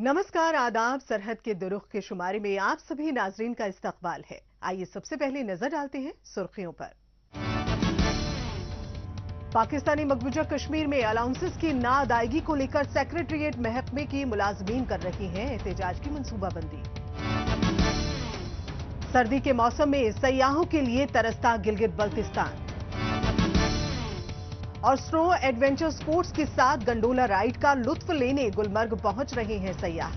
नमस्कार, आदाब। सरहद के दुरुख के शुमारे में आप सभी नाजरीन का इस्तकबाल है। आइए सबसे पहले नजर डालते हैं सुर्खियों पर। पाकिस्तानी मकबूजा कश्मीर में अलाउंसेस की ना अदायगी को लेकर सेक्रेटरीट महकमे की मुलाजमीन कर रही हैं एहतजाज की मंसूबाबंदी। सर्दी के मौसम में सयाहों के लिए तरसता गिलगित बल्तिस्तान और स्नो एडवेंचर स्पोर्ट्स के साथ गंडोला राइड का लुत्फ लेने गुलमर्ग पहुंच रहे हैं सयाह।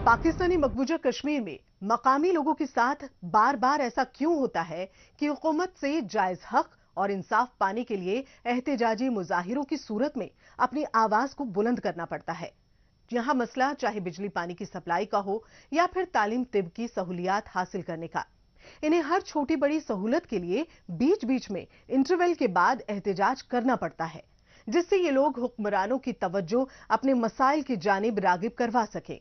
पाकिस्तानी मकबूजा कश्मीर में मकामी लोगों के साथ बार बार ऐसा क्यों होता है कि हुकूमत से जायज हक और इंसाफ पाने के लिए एहतजाजी मुजाहिरों की सूरत में अपनी आवाज को बुलंद करना पड़ता है। यहां मसला चाहे बिजली पानी की सप्लाई का हो या फिर तालीम तिब की सहूलियात हासिल करने का, इन्हें हर छोटी बड़ी सहूलत के लिए बीच बीच में इंटरवल के बाद एहतजाज करना पड़ता है, जिससे ये लोग हुक्मरानों की तवज्जो अपने मसाइल की जानिब रागिब करवा सकें।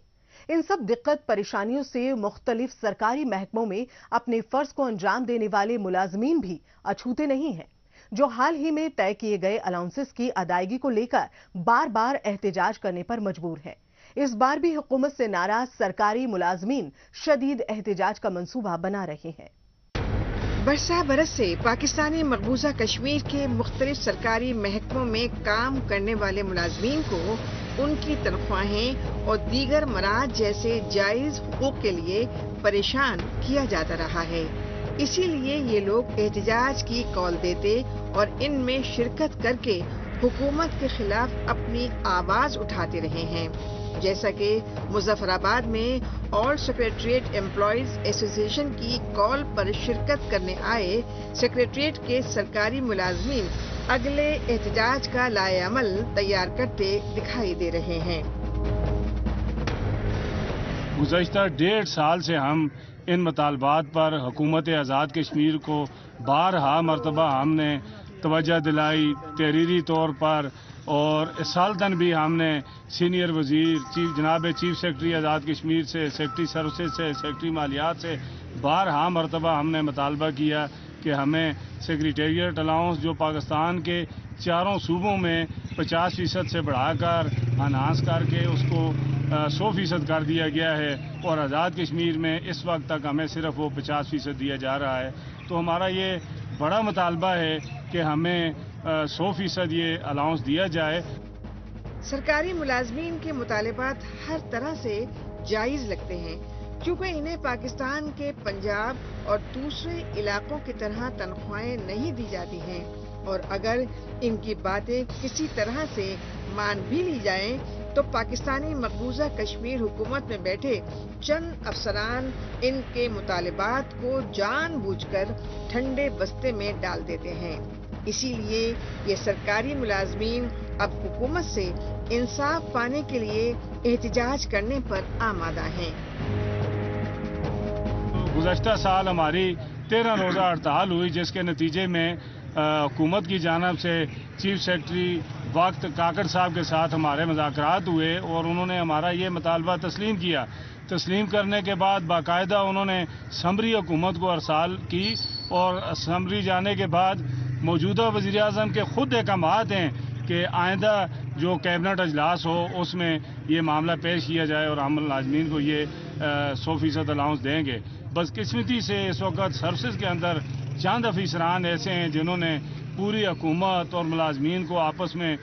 इन सब दिक्कत परेशानियों से मुख्तलिफ सरकारी महकमों में अपने फर्ज को अंजाम देने वाले मुलाजमीन भी अछूते नहीं हैं, जो हाल ही में तय किए गए अलाउंसेस की अदायगी को लेकर बार बार एहतजाज करने पर मजबूर है। इस बार भी हुकूमत से नाराज सरकारी मुलाजमीन शदीद एहतजाज का मंसूबा बना रहे हैं। बरसा बरस से पाकिस्तानी मकबूजा कश्मीर के मुख्तलिफ सरकारी महकमों में काम करने वाले मुलाजमीन को उनकी तनख्वाहें और दीगर मराज जैसे जायज हुकूक के लिए परेशान किया जाता रहा है। इसीलिए ये लोग एहतजाज की कॉल देते और इनमें शिरकत करके हुकूमत के खिलाफ अपनी आवाज उठाते रहे हैं। जैसा कि मुजफ्फराबाद में ऑल सेक्रेटरीट एम्प्लॉयज एसोसिएशन की कॉल पर शिरकत करने आए सेक्रेटरीट के सरकारी मुलाजमीन अगले एहतजाज का लाएअमल तैयार करते दिखाई दे रहे हैं। गुज़श्ता 1.5 साल से हम इन मुतालबात पर हुकूमत आज़ाद कश्मीर को बारहा मरतबा हमने तवज्जो दिलाई, तहरीरी तौर पर, और इस साल तन भी हमने सीनियर वजीर जनाब चीफ सेक्रेटरी आज़ाद कश्मीर से, सेक्रेटरी सर्विसेज से, सेक्रेटरी मालियात से बारहा मरतबा हमने मुतालबा किया कि हमें सेक्रेटेरिएट अलाउंस जो पाकिस्तान के चारों सूबों में 50% से बढ़ाकर अनहांस करके उसको 100% कर दिया गया है, और आज़ाद कश्मीर में इस वक्त तक हमें सिर्फ वो 50% दिया जा रहा है। तो हमारा ये बड़ा मुतालबा है कि हमें 100% ये अलाउंस दिया जाए। सरकारी मुलाजमीन के मुतालबात हर तरह से जायज लगते हैं, क्योंकि इन्हें पाकिस्तान के पंजाब और दूसरे इलाकों की तरह तनख्वाहें नहीं दी जाती हैं, और अगर इनकी बातें किसी तरह से मान भी ली जाएं, तो पाकिस्तानी मकबूजा कश्मीर हुकूमत में बैठे चंद अफसरान इनके मुतालबात को जानबूझकर ठंडे बस्ते में डाल देते हैं। इसीलिए ये सरकारी मुलाजमीन अब हुकूमत से इंसाफ पाने के लिए एहतजाज करने पर आमादा हैं। गुज़श्ता साल हमारी 13 रोज़ा हड़ताल हुई, जिसके नतीजे में हुकूमत की जानिब से चीफ सेक्रेटरी वक्त काकड़ साहब के साथ हमारे मुज़ाकरात हुए, और उन्होंने हमारा ये मुतालबा तस्लीम किया। तस्लीम करने के बाद बाकायदा उन्होंने समरी हुकूमत को अरसाल की, और समरी जाने के बाद मौजूदा वज़ीर आज़म के खुद अहकामात हैं कि आइंदा जो कैबिनेट अजलास हो उसमें ये मामला पेश किया जाए और हम मुलाजमीन को ये 100% अलाउंस देंगे। बदकिस्मती से इस वक्त सर्विसेज के अंदर चंद अफसरान ऐसे हैं जिन्होंने पूरी हुकूमत और मुलाजमीन को आपस में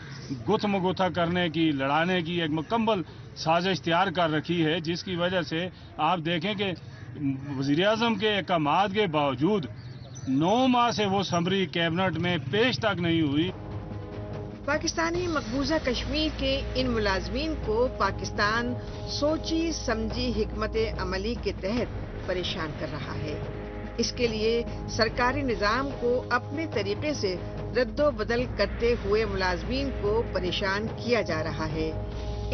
गुत्थमगुत्था करने की, लड़ाने की एक मुकम्मल साजिश तैयार कर रखी है, जिसकी वजह से आप देखें कि वज़ीर आज़म के अहकामात के बावजूद 9 माह से वो समरी कैबिनेट में पेश तक नहीं हुई। पाकिस्तानी मकबूजा कश्मीर के इन मुलाजमीन को पाकिस्तान सोची समझी हिकमत अमली के तहत परेशान कर रहा है। इसके लिए सरकारी निजाम को अपने तरीके से रद्दो बदल करते हुए मुलाजमीन को परेशान किया जा रहा है।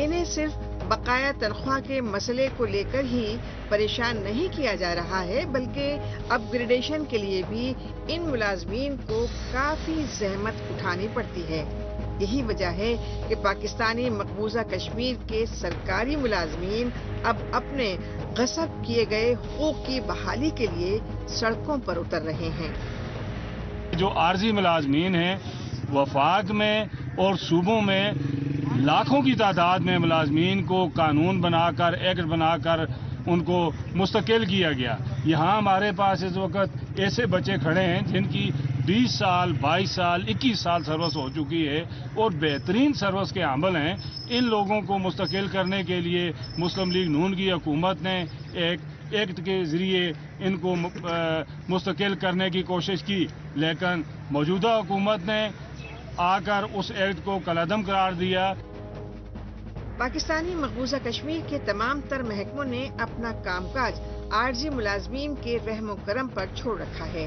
इन्हें सिर्फ बकाया तनख्वाह के मसले को लेकर ही परेशान नहीं किया जा रहा है, बल्कि अपग्रेडेशन के लिए भी इन मुलाजमीन को काफी जहमत उठानी पड़ती है। यही वजह है कि पाकिस्तानी मकबूजा कश्मीर के सरकारी मुलाजमीन अब अपने गसब किए गए हुकूक की बहाली के लिए सड़कों पर उतर रहे हैं। जो आर्जी मुलाजमीन हैं वफाक में और सूबों में लाखों की तादाद में मुलाजमीन को कानून बनाकर, एक्ट बनाकर उनको मुस्तकिल किया गया। यहाँ हमारे पास इस वक्त ऐसे बच्चे खड़े हैं जिनकी 20 साल, 22 साल, 21 साल सर्विस हो चुकी है और बेहतरीन सर्विस के अमल हैं। इन लोगों को मुस्तकिल करने के लिए मुस्लिम लीग नून की हुकूमत ने एक एक्ट के ज़रिए इनको मुस्तकिल करने की कोशिश की, लेकिन मौजूदा हुकूमत ने आकर उस एक्ट को कलअदम करार दिया। पाकिस्तानी मकबूजा कश्मीर के तमाम तर महकमों ने अपना कामकाज आरजी मुलाजमीन के रहम करम पर छोड़ रखा है।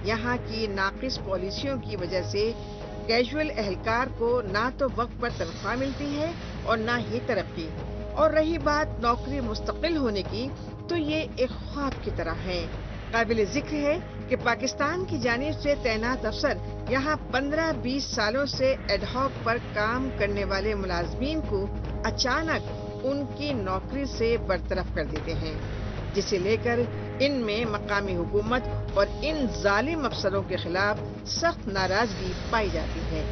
यहाँ की नाकिस पॉलिसियों की वजह से कैजुअल एहलकार को ना तो वक्त पर तनख्वाह मिलती है और ना ही तरक्की। और रही बात नौकरी मुस्तकिल होने की, तो ये एक ख्वाब की तरह है। काबिल जिक्र है कि पाकिस्तान की जानिब से तैनात अफसर यहाँ 15-20 सालों से एडहॉक पर काम करने वाले मुलाजमीन को अचानक उनकी नौकरी से बरतरफ कर देते हैं, जिसे लेकर इनमें मकामी हुकूमत और इन जालिम अफसरों के खिलाफ सख्त नाराजगी पाई जाती है।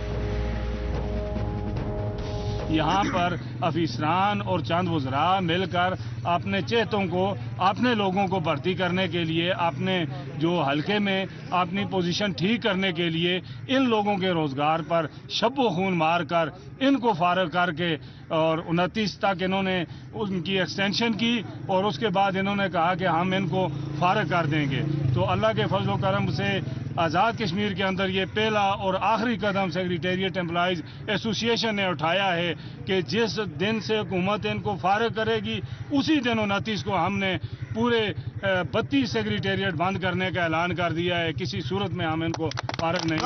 यहाँ पर अफीसरान और चंद वज़रा मिलकर अपने चेहतों को, अपने लोगों को भर्ती करने के लिए, अपने जो हलके में अपनी पोजीशन ठीक करने के लिए इन लोगों के रोजगार पर शब्बो खून मार कर इनको फारग करके और 29 तक इन्होंने उनकी एक्सटेंशन की और उसके बाद इन्होंने कहा कि हम इनको फारग कर देंगे। तो अल्लाह के फजल करम से आज़ाद कश्मीर के अंदर ये पहला और आखिरी कदम सेक्रेटेरिएट एम्प्लॉइज एसोसिएशन ने उठाया है कि जिस दिन से हुकूमत इनको फारग करेगी उसी दिन 29 को हमने पूरे 32 सेक्रेटेरिएट बंद करने का ऐलान कर दिया है। किसी सूरत में हम इनको फारग नहीं।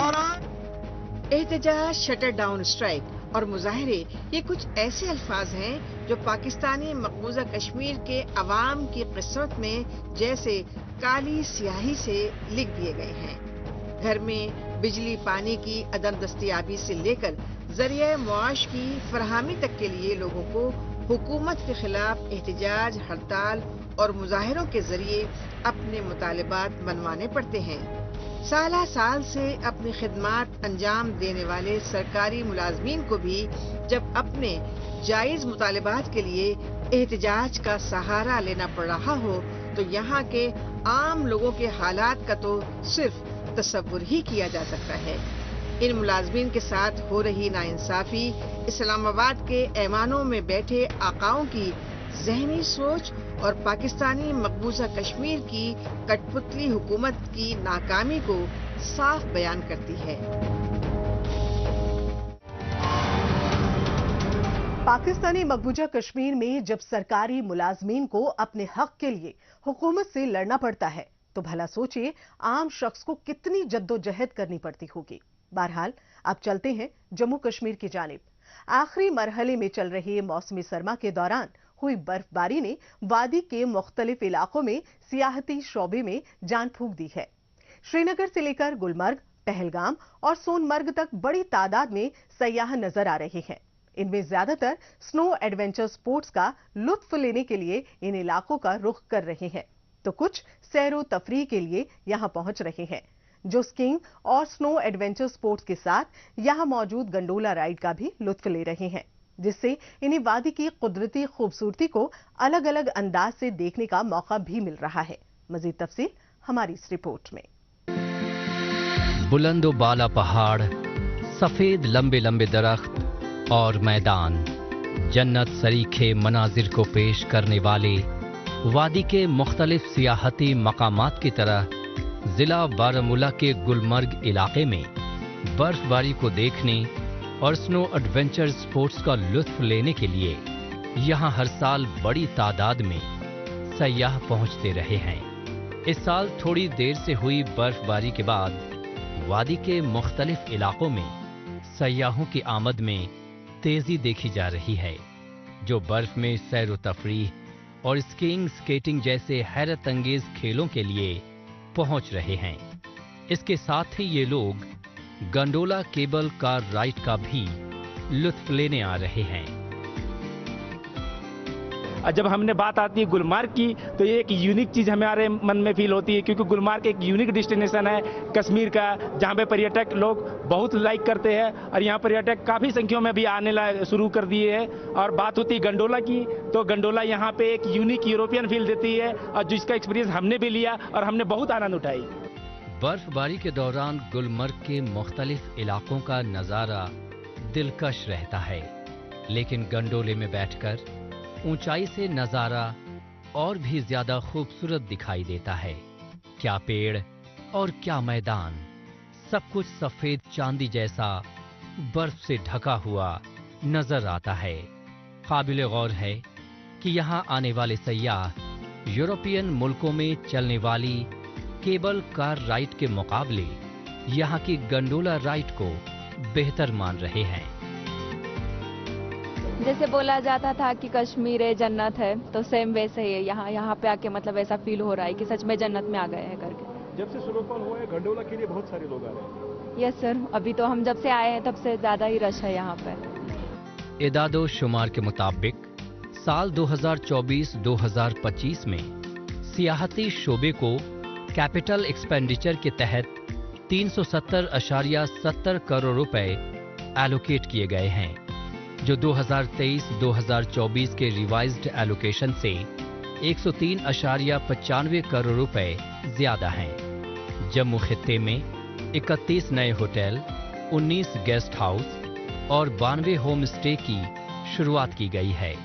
एहतजाज, शटर डाउन स्ट्राइक और मुजाहरे, ये कुछ ऐसे अल्फाज हैं जो पाकिस्तानी मकबूजा कश्मीर के अवाम की किस्मत में जैसे काली स्याही से लिख दिए गए हैं। घर में बिजली पानी की अदम दस्तयाबी से लेकर जरिए मुआश की फरहमी तक के लिए लोगों को हुकूमत के खिलाफ एहतजाज, हड़ताल और मुजाहरों के जरिए अपने मुतालिबात मनवाने पड़ते हैं। साला साल से अपनी खिदमात अंजाम देने वाले सरकारी मुलाजमीन को भी जब अपने जायज मुतालिबात के लिए एहतजाज का सहारा लेना पड़ रहा हो तो यहाँ के आम लोगों के हालात का तो सिर्फ तसव्वुर ही किया जा सकता है। इन मुलाजमीन के साथ हो रही नाइंसाफी इस्लामाबाद के ऐवानों में बैठे आकाओं की ज़हनी सोच और पाकिस्तानी मकबूजा कश्मीर की कठपुतली हुकूमत की नाकामी को साफ बयान करती है। पाकिस्तानी मकबूजा कश्मीर में जब सरकारी मुलाजमीन को अपने हक के लिए हुकूमत से लड़ना पड़ता है तो भला सोचिए आम शख्स को कितनी जद्दोजहद करनी पड़ती होगी। बहरहाल अब चलते हैं जम्मू कश्मीर की जानिब। आखिरी मरहले में चल रहे मौसमी सरमा के दौरान हुई बर्फबारी ने वादी के मुख्तलिफ इलाकों में सियाहती शोबे में जान फूंक दी है। श्रीनगर से लेकर गुलमर्ग, पहलगाम और सोनमर्ग तक बड़ी तादाद में सयाह नजर आ रहे हैं। इनमें ज्यादातर स्नो एडवेंचर स्पोर्ट्स का लुत्फ लेने के लिए इन इलाकों का रुख कर रहे हैं, तो कुछ सैरो तफरीह के लिए यहां पहुंच रहे हैं, जो स्कीइंग और स्नो एडवेंचर स्पोर्ट्स के साथ यहां मौजूद गंडोला राइड का भी लुत्फ ले रहे हैं, जिससे इन्हें वादी की कुदरती खूबसूरती को अलग अलग अंदाज से देखने का मौका भी मिल रहा है। मजीद तफसील हमारी इस रिपोर्ट में। बुलंदो बाला पहाड़, सफेद लंबे लंबे दरख्त और मैदान जन्नत सरीखे मनाजिर को पेश करने वाले वादी के मुख्तलिफ सियाहती मकामात की तरह जिला बारामूला के गुलमर्ग इलाके में बर्फबारी को देखने और स्नो एडवेंचर स्पोर्ट्स का लुत्फ लेने के लिए यहाँ हर साल बड़ी तादाद में सयाह पहुँचते रहे हैं। इस साल थोड़ी देर से हुई बर्फबारी के बाद वादी के मुख्तलिफ इलाकों में सयाहों की आमद में तेजी देखी जा रही है, जो बर्फ में सैर व तफरीह और स्कीइंग, स्केटिंग जैसे हैरत अंगेज खेलों के लिए पहुंच रहे हैं। इसके साथ ही ये लोग गंडोला केबल कार राइड का भी लुत्फ लेने आ रहे हैं। और जब हमने बात आती है गुलमर्ग की तो ये एक यूनिक चीज़ हमारे मन में फील होती है, क्योंकि गुलमर्ग एक यूनिक डेस्टिनेशन है कश्मीर का, जहाँ पे पर्यटक लोग बहुत लाइक करते हैं और यहाँ पर्यटक काफ़ी संख्या में भी आने शुरू कर दिए हैं। और बात होती है गंडोला की, तो गंडोला यहाँ पे एक यूनिक यूरोपियन फील देती है और जिसका एक्सपीरियंस हमने भी लिया और हमने बहुत आनंद उठाई। बर्फबारी के दौरान गुलमर्ग के मुख्तलिफ इलाकों का नज़ारा दिलकश रहता है, लेकिन गंडोले में बैठकर ऊंचाई से नज़ारा और भी ज्यादा खूबसूरत दिखाई देता है। क्या पेड़ और क्या मैदान, सब कुछ सफेद चांदी जैसा बर्फ से ढका हुआ नजर आता है। काबिल गौर है कि यहाँ आने वाले सयाह यूरोपियन मुल्कों में चलने वाली केबल कार राइड के मुकाबले यहाँ की गंडोला राइड को बेहतर मान रहे हैं। जैसे बोला जाता था कि कश्मीर है जन्नत है, तो सेम वैसे ही है यहाँ पे आके मतलब ऐसा फील हो रहा है कि सच में जन्नत में आ गए हैं करके। जब से स्नोफॉल हुआ है गंडोला के लिए बहुत सारे लोग आ रहे हैं। यस सर, अभी तो हम जब से आए हैं तब से ज्यादा ही रश है यहाँ पे। इदादो शुमार के मुताबिक साल 2024-2025 में सियाहती शोबे को कैपिटल एक्सपेंडिचर के तहत 370.70 करोड़ रुपए एलोकेट किए गए हैं, जो 2023-2024 के रिवाइज्ड एलोकेशन से 103.95 करोड़ रुपए ज्यादा हैं। जम्मू खित्ते में 31 नए होटल, 19 गेस्ट हाउस और 92 होम स्टे की शुरुआत की गई है।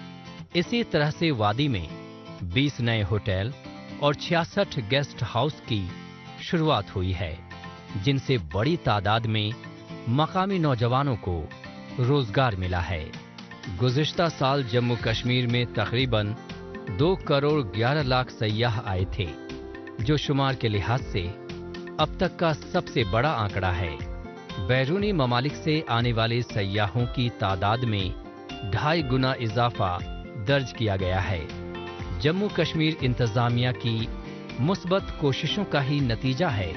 इसी तरह से वादी में 20 नए होटल और 66 गेस्ट हाउस की शुरुआत हुई है, जिनसे बड़ी तादाद में मकामी नौजवानों को रोजगार मिला है। गुज़िश्ता साल जम्मू कश्मीर में तकरीबन 2 करोड़ 11 लाख सयाह आए थे, जो शुमार के लिहाज से अब तक का सबसे बड़ा आंकड़ा है। बैरूनी ममालिक से आने वाले सयाहों की तादाद में 2.5 गुना इजाफा दर्ज किया गया है। जम्मू कश्मीर इंतजामिया की मुस्बत कोशिशों का ही नतीजा है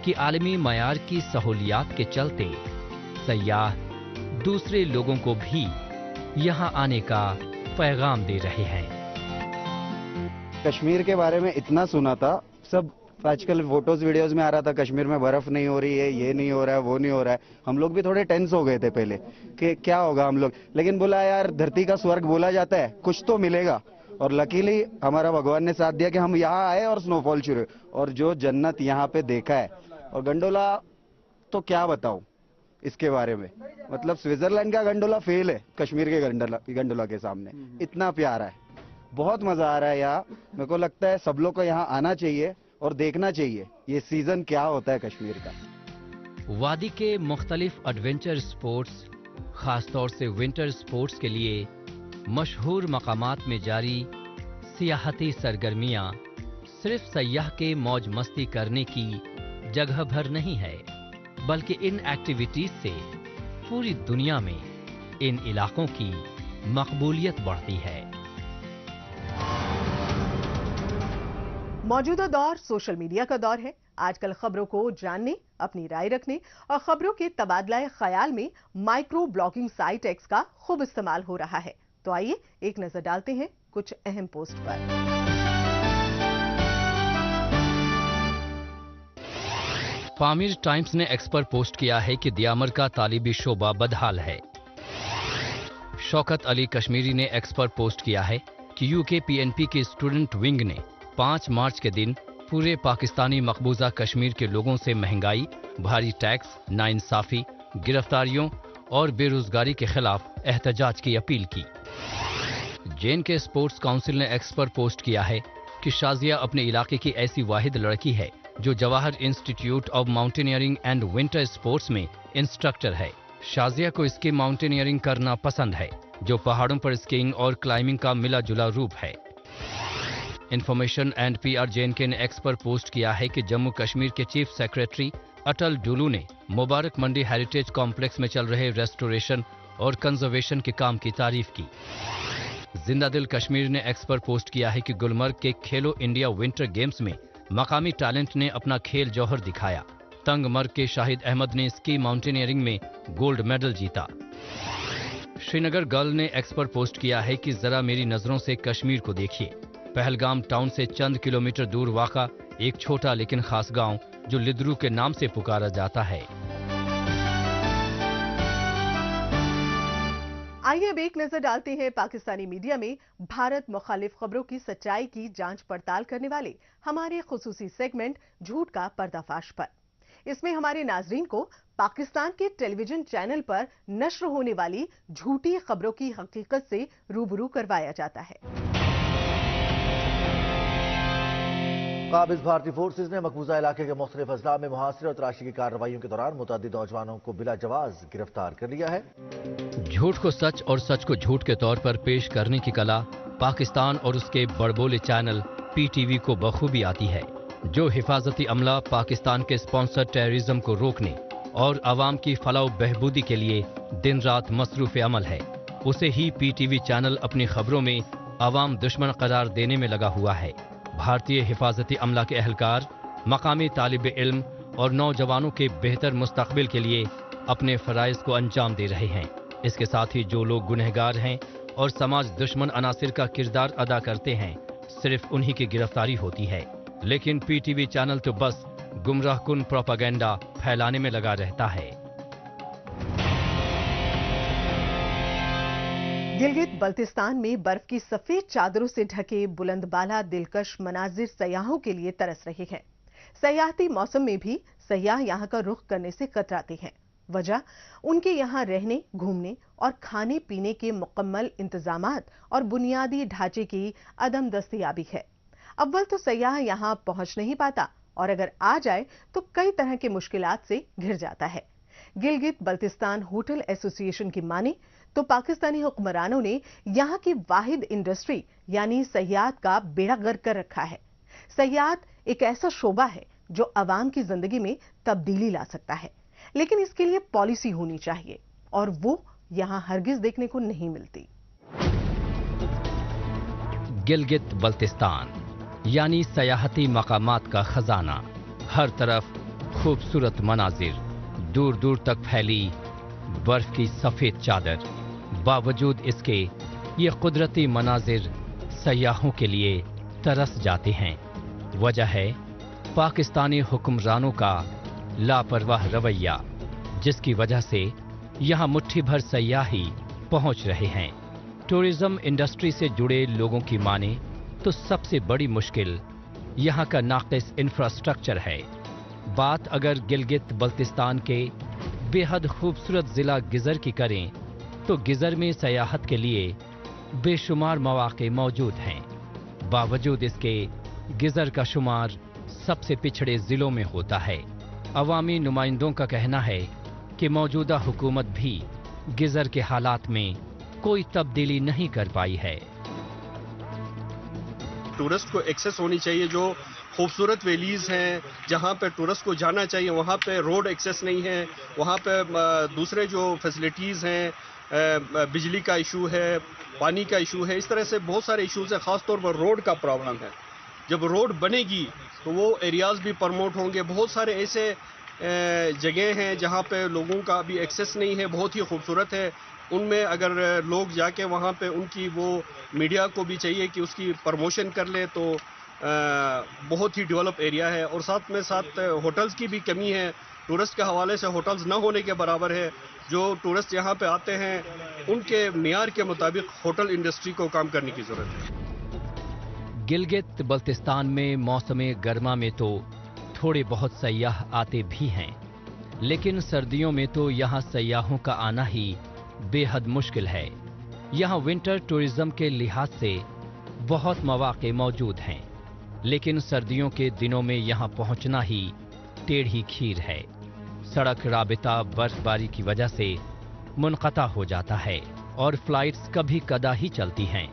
कि आलमी मयार की सहूलियात के चलते सयाह दूसरे लोगों को भी यहाँ आने का पैगाम दे रहे हैं। कश्मीर के बारे में इतना सुना था, सब आजकल फोटोज वीडियोस में आ रहा था कश्मीर में बर्फ नहीं हो रही है, ये नहीं हो रहा है, वो नहीं हो रहा है। हम लोग भी थोड़े टेंस हो गए थे पहले कि क्या होगा हम लोग, लेकिन बोला यार धरती का स्वर्ग बोला जाता है, कुछ तो मिलेगा। और लकीली हमारा भगवान ने साथ दिया कि हम यहाँ आए और स्नोफॉल शुरू, और जो जन्नत यहाँ पे देखा है। और गंडोला तो क्या बताऊं इसके बारे में, मतलब स्विट्जरलैंड का गंडोला फेल है कश्मीर के गंडोला के सामने। इतना प्यारा है, बहुत मजा आ रहा है यहाँ। मेरे को लगता है सब लोग को यहाँ आना चाहिए और देखना चाहिए ये सीजन क्या होता है कश्मीर का। वादी के मुख्तलिफ एडवेंचर स्पोर्ट्स, खासतौर से विंटर स्पोर्ट्स के लिए मशहूर मकामात में जारी सियाहती सरगर्मियां सिर्फ सयाह के मौज मस्ती करने की जगह भर नहीं है, बल्कि इन एक्टिविटीज से पूरी दुनिया में इन इलाकों की मकबूलियत बढ़ती है। मौजूदा दौर सोशल मीडिया का दौर है। आजकल खबरों को जानने, अपनी राय रखने और खबरों के तबादला ख्याल में माइक्रो ब्लॉगिंग साइट एक्स का खूब इस्तेमाल हो रहा है। तो आइए एक नजर डालते हैं कुछ अहम पोस्ट पर। पामीर टाइम्स ने एक्स पर पोस्ट किया है कि दियामर का तालिबी शोबा बदहाल है। शौकत अली कश्मीरी ने एक्स पर पोस्ट किया है कि यूके पीएनपी के स्टूडेंट विंग ने 5 मार्च के दिन पूरे पाकिस्तानी मकबूजा कश्मीर के लोगों से महंगाई, भारी टैक्स, नाइंसाफी, गिरफ्तारियों और बेरोजगारी के खिलाफ एहतजाज की अपील की। जे.एन.के स्पोर्ट्स काउंसिल ने एक्स पर पोस्ट किया है कि शाजिया अपने इलाके की ऐसी वाहिद लड़की है जो Jawahar institute of mountaineering and winter sports में इंस्ट्रक्टर है। शाजिया को स्की माउंटेनियरिंग करना पसंद है, जो पहाड़ों पर स्कीइंग और क्लाइंबिंग का मिला जुला रूप है। इंफॉर्मेशन एंड पीआर जे.एन.के ने एक्स पर पोस्ट किया है कि जम्मू कश्मीर के चीफ सेक्रेटरी अटल डुलू ने मुबारक मंडी हेरिटेज कॉम्प्लेक्स में चल रहे रेस्टोरेशन और कंजर्वेशन के काम की तारीफ की। जिंदा दिल कश्मीर ने एक्स पर पोस्ट किया है कि गुलमर्ग के खेलो इंडिया विंटर गेम्स में मकामी टैलेंट ने अपना खेल जौहर दिखाया। तंग मर्ग के शाहिद अहमद ने स्की माउंटेनियरिंग में गोल्ड मेडल जीता। श्रीनगर गर्ल ने एक्स पर पोस्ट किया है कि जरा मेरी नजरों से कश्मीर को देखिए। पहलगाम टाउन से चंद किलोमीटर दूर वाक़ा एक छोटा लेकिन खास गांव जो लिद्रू के नाम से पुकारा जाता है। आइए अब एक नजर डालते हैं पाकिस्तानी मीडिया में भारत मुखालिफ खबरों की सच्चाई की जांच पड़ताल करने वाले हमारे खुसूसी सेगमेंट झूठ का पर्दाफाश पर। इसमें हमारे नाजरीन को पाकिस्तान के टेलीविजन चैनल पर नश्र होने वाली झूठी खबरों की हकीकत से रूबरू करवाया जाता है। काबिज भारतीय फोर्सेज ने मकबूजा इलाके के मुख्तलिफ अजला में मुहासरे और तलाशी की कार्रवाइयों के दौरान मुतअद्दिद नौजवानों को बिला जवाज गिरफ्तार कर लिया है। झूठ को सच और सच को झूठ के तौर पर पेश करने की कला पाकिस्तान और उसके बड़बोले चैनल PTV को बखूबी आती है। जो हिफाजती अमला पाकिस्तान के स्पॉन्सर टेररिज्म को रोकने और आवाम की फलाह बहबूदी के लिए दिन रात मसरूफ अमल है, उसे ही PTV चैनल अपनी खबरों में आवाम दुश्मन करार देने में लगा हुआ है। भारतीय हिफाजती अमला के अहलकार मकामी तालिब इल्म और नौजवानों के बेहतर मुस्तकबिल के लिए अपने फराइज को अंजाम दे रहे हैं। इसके साथ ही जो लोग गुनहगार हैं और समाज दुश्मन अनासिर का किरदार अदा करते हैं, सिर्फ उन्हीं की गिरफ्तारी होती है। लेकिन PTV चैनल तो बस गुमराह कुन प्रोपेगेंडा फैलाने में लगा रहता है। गिलगित बल्तिस्तान में बर्फ की सफेद चादरों से ढके बुलंदबाला दिलकश मनाजिर सयाहों के लिए तरस रहे हैं। सयाहती मौसम में भी सयाह यहाँ का रुख करने से कतराते हैं। वजह उनके यहाँ रहने, घूमने और खाने पीने के मुकम्मल इंतजामात और बुनियादी ढांचे की अदम दस्तयाबी है। अव्वल तो सयाह यहाँ पहुंच नहीं पाता और अगर आ जाए तो कई तरह के मुश्किलात से घिर जाता है। गिलगित बल्तिस्तान होटल एसोसिएशन की माने तो पाकिस्तानी हुक्मरानों ने यहाँ की वाहिद इंडस्ट्री यानी सयाहत का बेड़ा गर्क कर रखा है। सयाहत एक ऐसा शोबा है जो अवाम की जिंदगी में तब्दीली ला सकता है, लेकिन इसके लिए पॉलिसी होनी चाहिए और वो यहाँ हरगिज देखने को नहीं मिलती। गिलगित बल्तिस्तान यानी सयाहती मकामात का खजाना, हर तरफ खूबसूरत मनाजिर, दूर दूर तक फैली बर्फ की सफेद चादर। बावजूद इसके ये कुदरती मनाजिर सयाहों के लिए तरस जाते हैं। वजह है पाकिस्तानी हुक्मरानों का लापरवाह रवैया, जिसकी वजह से यहाँ मुट्ठी भर सयाही पहुँच रहे हैं। टूरिज्म इंडस्ट्री से जुड़े लोगों की माने तो सबसे बड़ी मुश्किल यहाँ का नाक़िस इंफ्रास्ट्रक्चर है। बात अगर गिलगित बल्तिस्तान के बेहद खूबसूरत जिला गिजर की करें तो गिजर में सयाहत के लिए बेशुमार मौक़े मौजूद हैं। बावजूद इसके गिजर का शुमार सबसे पिछड़े जिलों में होता है। अवामी नुमाइंदों का कहना है कि मौजूदा हुकूमत भी गिजर के हालात में कोई तब्दीली नहीं कर पाई है। टूरिस्ट को एक्सेस होनी चाहिए, जो खूबसूरत वैलीज हैं जहाँ पे टूरिस्ट को जाना चाहिए वहाँ पे रोड एक्सेस नहीं है। वहाँ पे दूसरे जो फैसिलिटीज़ हैं, बिजली का इशू है, पानी का इशू है, इस तरह से बहुत सारे इशूज़ हैं। ख़ास तौर पर रोड का प्रॉब्लम है। जब रोड बनेगी तो वो एरियाज़ भी प्रमोट होंगे। बहुत सारे ऐसे जगह हैं जहाँ पे लोगों का अभी एक्सेस नहीं है, बहुत ही खूबसूरत है। उनमें अगर लोग जाके वहाँ पे उनकी वो मीडिया को भी चाहिए कि उसकी प्रमोशन कर ले, तो बहुत ही डेवलप एरिया है। और साथ में साथ होटल्स की भी कमी है। टूरिस्ट के हवाले से होटल्स न होने के बराबर है। जो टूरिस्ट यहाँ पे आते हैं उनके मियार के मुताबिक होटल इंडस्ट्री को काम करने की ज़रूरत है। गिलगित बल्तिस्तान में मौसम गर्मा में तो थोड़े बहुत सयाह आते भी हैं, लेकिन सर्दियों में तो यहाँ सयाहों का आना ही बेहद मुश्किल है। यहाँ विंटर टूरिज्म के लिहाज से बहुत मौक़े मौजूद हैं, लेकिन सर्दियों के दिनों में यहाँ पहुँचना ही टेढ़ी खीर है। सड़क राबिता बर्फबारी की वजह से मुनक़ता हो जाता है और फ्लाइट्स कभी कदा ही चलती हैं।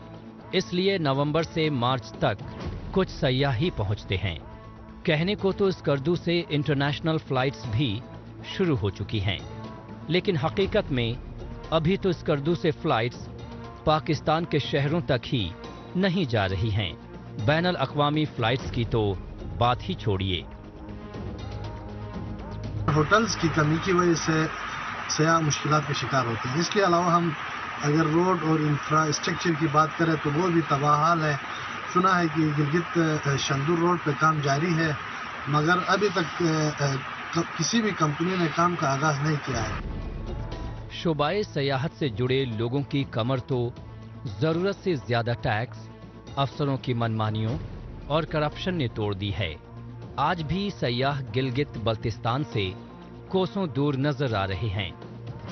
इसलिए नवंबर से मार्च तक कुछ सयाह ही पहुँचते हैं। कहने को तो स्कर्दू से इंटरनेशनल फ्लाइट्स भी शुरू हो चुकी हैं, लेकिन हकीकत में अभी तो स्कर्दू से फ्लाइट्स पाकिस्तान के शहरों तक ही नहीं जा रही हैं। बैनुल अक़वामी फ्लाइट्स की तो बात ही छोड़िए। होटल्स की कमी की वजह से सयाह मुश्किलात का शिकार होते हैं। इसके अलावा हम اگر روڈ اور انفراسٹرکچر کی بات کریں تو وہ بھی تباہ حال ہے. سنا ہے کہ گلگت شندور روڈ پہ کام جاری ہے مگر ابھی تک کسی بھی کمپنی نے کام کا آغاز نہیں کیا ہے. شعبہ سیاحت سے جڑے لوگوں کی کمر تو ضرورت سے زیادہ ٹیکس، افسروں کی منمانیوں اور کرپشن نے توڑ دی ہے. آج بھی سیاح گلگت بلتستان سے کوسوں دور نظر آ رہے ہیں.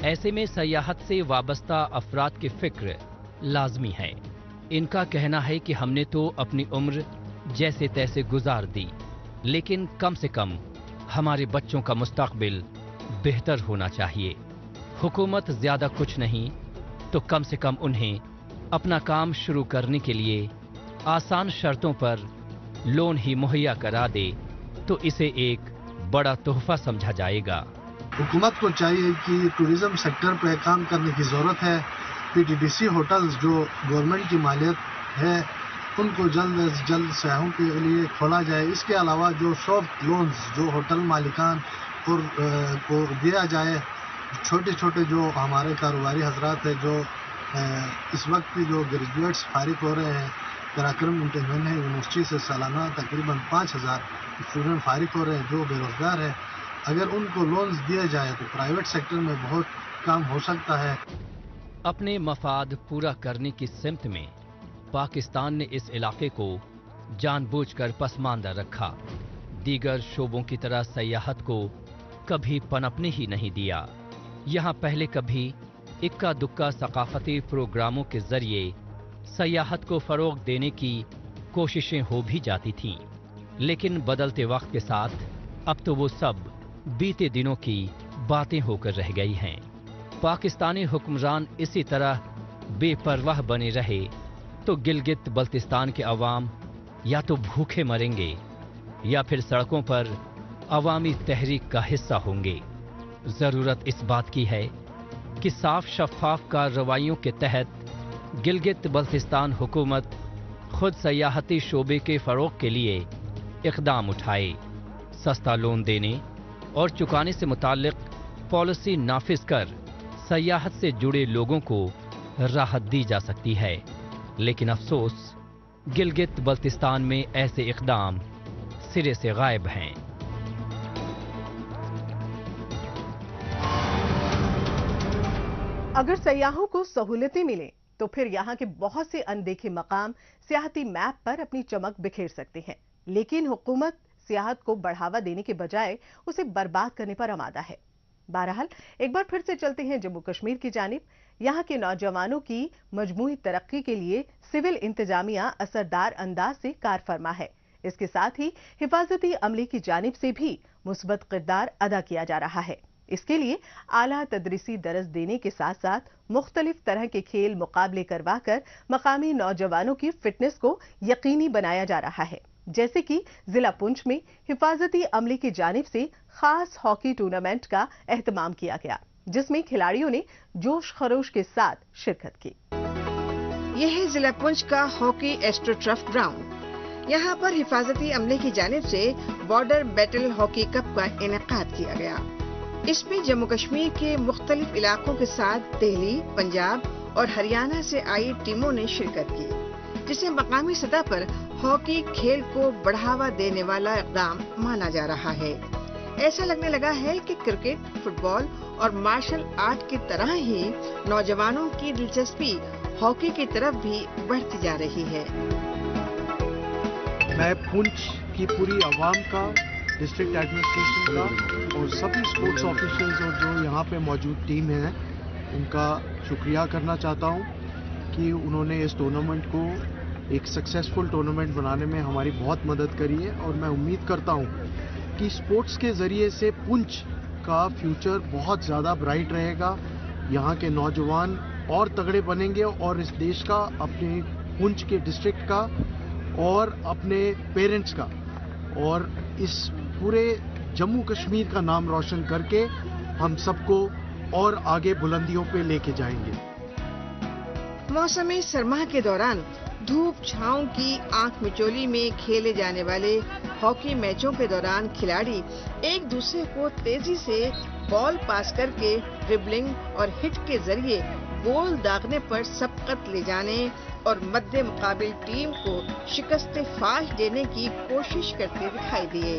ایسے میں سیاحت سے وابستہ افراد کی فکر لازمی ہے. ان کا کہنا ہے کہ ہم نے تو اپنی عمر جیسے تیسے گزار دی، لیکن کم سے کم ہمارے بچوں کا مستقبل بہتر ہونا چاہیے. حکومت زیادہ کچھ نہیں تو کم سے کم انہیں اپنا کام شروع کرنے کے لیے آسان شرطوں پر لون ہی مہیا کرا دے تو اسے ایک بڑا تحفہ سمجھا جائے گا. حکومت کو چاہیے کہ ٹورزم سیکٹر پہ کام کرنے کی ضرورت ہے. PTDC ہوٹلز جو گورنمنٹ کی مالیت ہے ان کو جلد از جلد سیاحوں کے لیے کھولا جائے. اس کے علاوہ جو سافٹ لونز جو ہوٹل مالکان کو دیا جائے، چھوٹے چھوٹے جو ہمارے کاروباری حضرات ہیں جو اس وقت جو گریجویٹس فارغ ہو رہے ہیں، قراقرم انٹرنیشنل یونیورسٹی سے سالانہ تقریباً 5000 اسٹوڈنٹ فارغ ہو رہے ہیں جو بے روزگار ہیں، اگر ان کو لونز دیا جائے تو پرائیویٹ سیکٹر میں بہت کام ہو سکتا ہے. اپنے مفاد پورا کرنے کی سمت میں پاکستان نے اس علاقے کو جان بوجھ کر پسماندہ رکھا. دیگر شعبوں کی طرح سیاحت کو کبھی پنپنے ہی نہیں دیا. یہاں پہلے کبھی اکا دکا ثقافتی پروگراموں کے ذریعے سیاحت کو فروغ دینے کی کوششیں ہو بھی جاتی تھیں، لیکن بدلتے وقت کے ساتھ اب تو وہ سب بیتے دنوں کی باتیں ہو کر رہ گئی ہیں. پاکستانی حکمران اسی طرح بے پرواہ بنے رہے تو گلگت بلتستان کے عوام یا تو بھوکے مریں گے یا پھر سڑکوں پر عوامی تحریک کا حصہ ہوں گے. ضرورت اس بات کی ہے کہ صاف شفاف کارروائیوں کے تحت گلگت بلتستان حکومت خود سیاحتی شعبے کے فروغ کے لیے اقدام اٹھائے. سستا لون دینے اور چکانے سے متعلق پالیسی نافذ کر سیاحت سے جڑے لوگوں کو راحت دی جا سکتی ہے. لیکن افسوس گلگت بلتستان میں ایسے اقدام سرے سے غائب ہیں. اگر سیاحوں کو سہولتیں ملیں تو پھر یہاں کے بہت سے اندیکھے مقام سیاحتی میپ پر اپنی چمک بکھیر سکتے ہیں، لیکن حکومت سیاحت کو بڑھاوا دینے کے بجائے اسے برباد کرنے پر آمادہ ہے. بہرحال ایک بار پھر سے چلتے ہیں جموں کشمیر کی جانب. یہاں کے نوجوانوں کی مجموعی ترقی کے لیے سول انتظامیہ اثردار انداز سے کار فرما ہے. اس کے ساتھ ہی حفاظتی عملے کی جانب سے بھی مثبت کردار ادا کیا جا رہا ہے. اس کے لیے اعلیٰ تدریسی درس دینے کے ساتھ ساتھ مختلف طرح کے کھیل مقابلے کروا کر مقامی نوجوانوں کی فٹنس کو یقینی بنایا جا رہا ہے. جیسے کہ ضلع پنچ میں حفاظتی عملے کی جانب سے خاص ہاکی ٹورنامنٹ کا اہتمام کیا گیا، جس میں کھلاڑیوں نے جوش خروش کے ساتھ شرکت کی. یہ ہے ضلع پنچ کا ہاکی ایسٹرو ٹرف گراؤنڈ. یہاں پر حفاظتی عملے کی جانب سے بارڈر بیٹل ہاکی کپ کا انعقاد کیا گیا. اس میں جموں کشمیر کے مختلف علاقوں کے ساتھ دہلی، پنجاب اور ہریانہ سے آئی ٹیموں نے شرکت کی، جسے مقامی سطح پر ہاکی کھیل کو بڑھاوا دینے والا اقدام مانا جا رہا ہے. ایسا لگنے لگا ہے کہ کرکٹ، فٹ بال اور مارشل آرٹ کی طرح ہی نوجوانوں کی دلچسپی ہاکی کی طرف بھی بڑھتی جا رہی ہے. میں پنچ کی پوری عوام کا، ڈسٹرکٹ ایڈمنسٹریشن کا اور سبھی اسپورٹس آفیشلز اور جو یہاں پہ موجود ٹیم ہیں ان کا شکریہ کرنا چاہتا ہوں کہ انہوں نے اس ٹورنامنٹ کو ایک سکسیسفل ٹورنامنٹ بنانے میں ہماری بہت مدد کری ہے. اور میں امید کرتا ہوں کہ اسپورٹس کے ذریعے سے پنچ کا فیوچر بہت زیادہ برائٹ رہے گا. یہاں کے نوجوان اور تگڑے بنیں گے اور اس دیش کا، اپنے پنچ کے ڈسٹرکٹ کا اور اپنے پیرنٹس کا اور اس پورے جموں کشمیر کا نام روشن کر کے ہم سب کو اور آگے بلندیوں پہ لے کے جائیں گے. موسم سرما کے دوران دھوپ چھاؤں کی آنکھ مچولی میں کھیلے جانے والے ہاکی میچوں کے دوران کھلاڑی ایک دوسرے کو تیزی سے بال پاس کر کے ڈربلنگ اور ہٹ کے ذریعے गोल दागने पर सबकत ले जाने और मद्दे मुकाबिल टीम को शिकस्त फाश देने की कोशिश करते दिखाई दिए।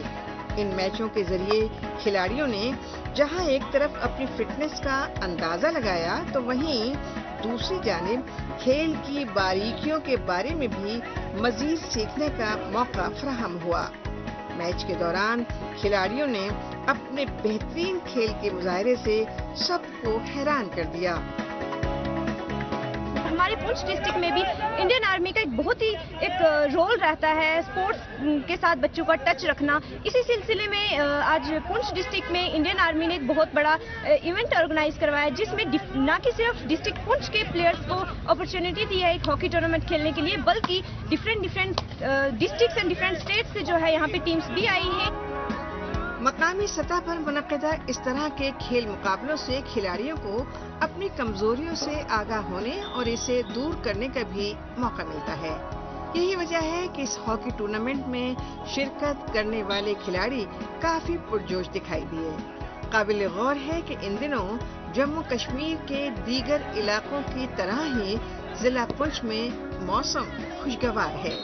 इन मैचों के जरिए खिलाड़ियों ने जहां एक तरफ अपनी फिटनेस का अंदाजा लगाया तो वहीं दूसरी जानिब खेल की बारीकियों के बारे में भी मजीद सीखने का मौका फराहम हुआ। मैच के दौरान खिलाड़ियों ने अपने बेहतरीन खेल के मुजाहरे से सबको हैरान कर दिया। हमारे पुंछ डिस्ट्रिक्ट में भी इंडियन आर्मी का एक बहुत ही रोल रहता है स्पोर्ट्स के साथ बच्चों का टच रखना। इसी सिलसिले में आज पुंछ डिस्ट्रिक्ट में इंडियन आर्मी ने एक बहुत बड़ा इवेंट ऑर्गेनाइज करवाया जिसमें न कि सिर्फ डिस्ट्रिक्ट पुंछ के प्लेयर्स को अपॉर्चुनिटी दी है एक हॉकी टूर्नामेंट खेलने के लिए, बल्कि different districts and different states से जो है यहाँ पे टीम्स भी आई हैं। मकामी सतह पर मुनक्किदा इस तरह के खेल मुकाबलों से खिलाड़ियों को अपनी कमजोरियों से आगाह होने और इसे दूर करने का भी मौका मिलता है। यही वजह है कि इस हॉकी टूर्नामेंट में शिरकत करने वाले खिलाड़ी काफी पुरजोश दिखाई दिए। काबिल गौर है कि इन दिनों जम्मू कश्मीर के दीगर इलाकों की तरह ही जिला पुंछ में मौसम खुशगवार है।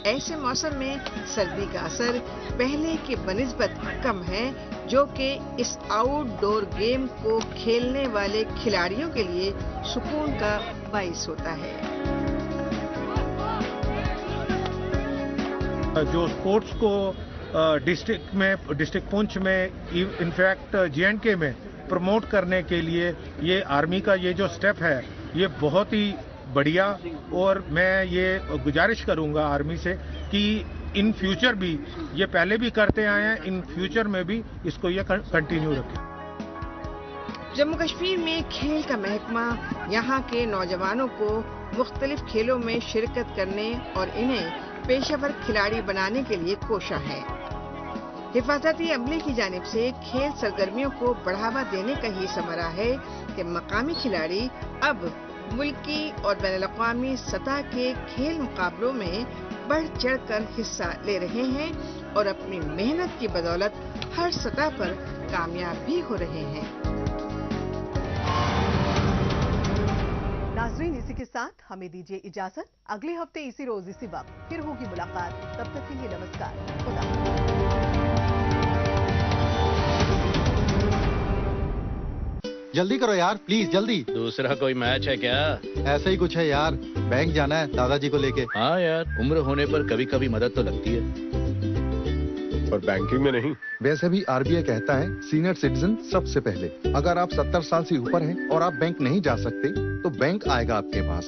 ऐसे मौसम में सर्दी का असर पहले के बनिस्बत कम है, जो कि इस आउटडोर गेम को खेलने वाले खिलाड़ियों के लिए सुकून का बाइस होता है। जो स्पोर्ट्स को डिस्ट्रिक्ट पुंछ में इनफैक्ट J&K में प्रमोट करने के लिए ये आर्मी का ये जो स्टेप है ये बहुत ही बढ़िया, और मैं ये गुजारिश करूंगा आर्मी से कि इन फ्यूचर भी ये पहले भी करते आए हैं, इन फ्यूचर में भी इसको ये कंटिन्यू रखें। जम्मू कश्मीर में खेल का महकमा यहाँ के नौजवानों को मुख्तलिफ खेलों में शिरकत करने और इन्हें पेशेवर खिलाड़ी बनाने के लिए कोशा है। हिफाजती अमले की जानिब से खेल सरगर्मियों को बढ़ावा देने का ही समरा है कि मकामी खिलाड़ी अब मुल्की और बैनुल-अक़वामी सतह के खेल मुकाबलों में बढ़ चढ़कर हिस्सा ले रहे हैं और अपनी मेहनत की बदौलत हर सतह पर कामयाब भी हो रहे हैं। नाज़रीन, इसी के साथ हमें दीजिए इजाजत। अगले हफ्ते इसी रोज इसी वक्त फिर होगी मुलाकात। तब तक के लिए नमस्कार, खुदा। जल्दी करो यार, प्लीज जल्दी। दूसरा कोई मैच है क्या? ऐसा ही कुछ है यार, बैंक जाना है दादाजी को लेके। हाँ यार, उम्र होने पर कभी कभी मदद तो लगती है, पर बैंकिंग में नहीं। वैसे भी RBI कहता है सीनियर सिटीजन सबसे पहले। अगर आप 70 साल से ऊपर हैं और आप बैंक नहीं जा सकते तो बैंक आएगा आपके पास।